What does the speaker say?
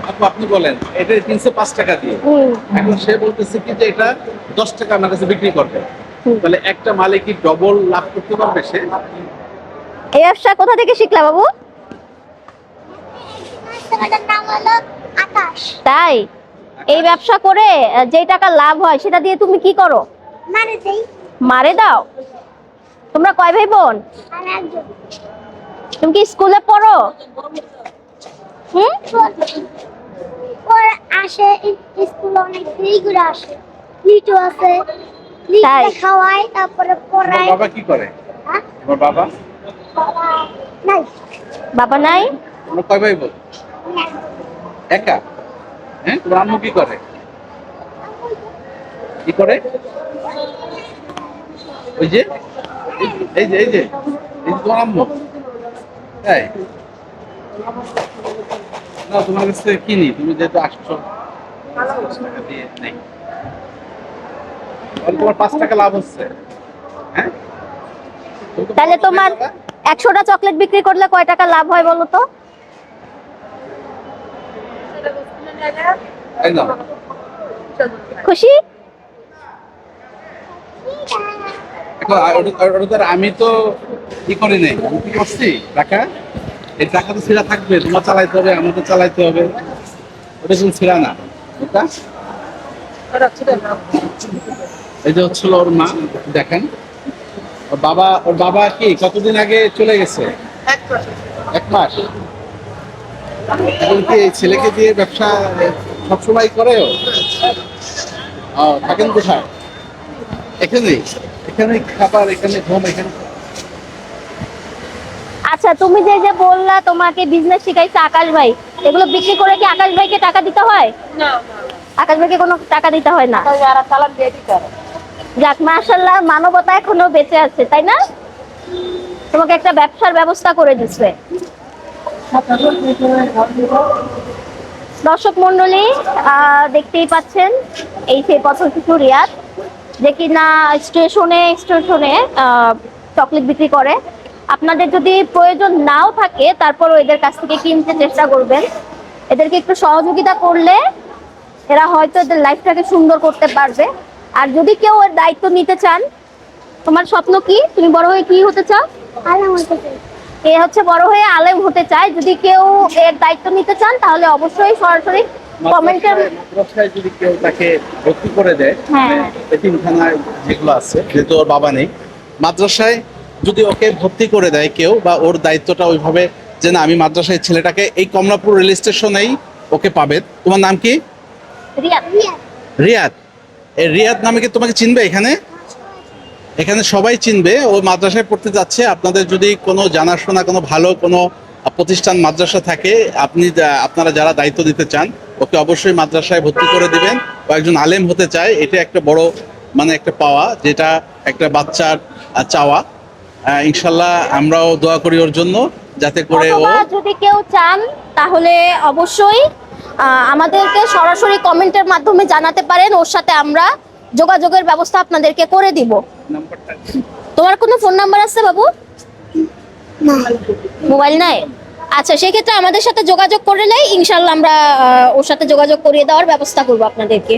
আপু আপনি বলেন এটা কিনছে 5 টাকা দিয়ে, এখন সে বলতেছে কি যে এটা 10 টাকা আমার কাছে বিক্রি করবে, তাহলে একটা মালে কি ডবল লাভ করতে পারবে সে? এই ব্যবসা কোথা থেকে শিখলা বাবু? এটার নাম হলো আকাশ। তাই এই ব্যবসা করে যে টাকা লাভ হয় সেটা দিয়ে তুমি কি করো? মানে দেই। মারে দাও? তোমরা কয় ভাই বোন? আর একজন তুমি কি স্কুলে পড়ো? ওর আসে স্কুল অনেক দেরি করে আসে, লিটু আছে, তাই? লিটু খাওয়াই তারপরে তোমার পড়াই। বাবা কি করে? হ্যাঁ? তোমার বাবা? বাবা নাই। বাবা নাই? তোমরা কয় ভাই বোন? না। একা? হ্যাঁ, তোমার আম্মু কি করে? কি করে? ওই যে এই যে তোমার আম্মু? তাই না, তোমার কাছে কিনি, তুমি যেহেতু আসছো 5 টাকা দিয়ে নেই, তাহলে তোমার 5 টাকা লাভ হচ্ছে। হ্যাঁ, তুমি তো তাহলে বড় তোমার হয়ে যাবে। 100টা চকলেট বিক্রি করলে কয় টাকা লাভ হয় বলো তো? এই নাও। খুশি? এখন ওটা তো আর আমি তো কি করি নাই, আমি কি করছি টাকা, এই টাকা তো ছিঁড়া থাকবে, তোমার চালাইতে হবে, আমাকে চালাইতে হবে, ওটা কিন্তু ছিঁড়া না। ওটা এই যে হচ্ছিল ওর মা, দেখেন ওর বাবা কি কতদিন আগে চলে গেছে? 1 মাস। এখন কি এই ছেলেকে দিয়ে ব্যবসা সবসময় করে ও? থাকেন কোথায়? এখানেই, এখানে খাবার, এখানে ঘুম, এখানে। আচ্ছা, তুমি যে যে বললা তোমাকে বিজনেস শিখাইছে আকাশ ভাই, এগুলো বিক্রি করে কি আকাশ ভাইকে টাকা দিতে হয়? না আকাশ ভাইকে কোনো টাকা দিতে হয় না? না, যারা চালান দিয়ে দিতে হবে। যাক, মাশাআল্লাহ, মানবতা এখনো বেঁচে আছে, তাই না? তোমাকে একটা ব্যবসার ব্যবস্থা করে দিচ্ছে। দর্শক মন্ডলী, দেখতেই পাচ্ছেন এই সেই পথশিশু রিয়াদ, যে কিনা স্টেশনে স্টেশনে চকলেট বিক্রি করে। আপনাদের যদি প্রয়োজন নাও থাকে তারপরও এদের কাছ থেকে কিনতে চেষ্টা করবেন। এদেরকে একটু সহযোগিতা করলে এরা হয়তো এদের লাইফটাকে সুন্দর করতে পারবে। আর যদি কেউ এর দায়িত্ব নিতে চান, তোমার স্বপ্ন কি? তুমি বড় হয়ে কি হতে চাও? আলাম হতে চাই। এ হচ্ছে বড় হয়ে আলেম হতে চায়। যদি কেউ এর দায়িত্ব নিতে চান তাহলে অবশ্যই সরাসরি কমেন্টের মাদ্রাসায় যদি কেউ তাকে ভর্তি করে দেয়, হ্যাঁ। এতিমখানায় যেগুলো আছে, যেহেতু ওর বাবা নেই, মাদ্রাসায় যদি ওকে ভর্তি করে দেয় কেউ, বা ওর দায়িত্বটা ওইভাবে যে না আমি মাদ্রাসায় ছেলেটাকে এই কমলাপুর রেল স্টেশনেই ওকে পাবে। তোমার নাম কি? রিয়াদ। রিয়াদ। এই রিয়াদ নামে কি তোমাকে চিনবে? এখানে এখানে সবাই চিনবে। ও মাদ্রাসায় পড়তে যাচ্ছে। আপনাদের যদি কোনো জানাশোনা কোনো ভালো কোনো প্রতিষ্ঠান মাদ্রাসা থাকে, আপনারা যারা দায়িত্ব দিতে চান, ওকে অবশ্যই মাদ্রাসায় ভর্তি করে দিবেন। ও একজন আলেম হতে চায়, এটা একটা বড় মানে একটা পাওয়া, যেটা একটা বাচ্চার চাওয়া। ইনশাল্লাহ আমরাও দোয়া করি ওর জন্য, যাতে করে ও। অথবা যদি কেউ চান তাহলে অবশ্যই আমাদেরকে সরাসরি কমেন্টের মাধ্যমে জানাতে পারেন, ওর সাথে আমরা যোগাযোগের ব্যবস্থা আপনাদেরকে করে দিব। নাম্বারটা তোমার কোনো ফোন নাম্বার আছে বাবু? না। মোবাইল নাই? আচ্ছা, সেক্ষেত্রে আমাদের সাথে যোগাযোগ করলেই ইনশাল্লাহ আমরা ওর সাথে যোগাযোগ করিয়ে দেওয়ার ব্যবস্থা করবো আপনাদেরকে।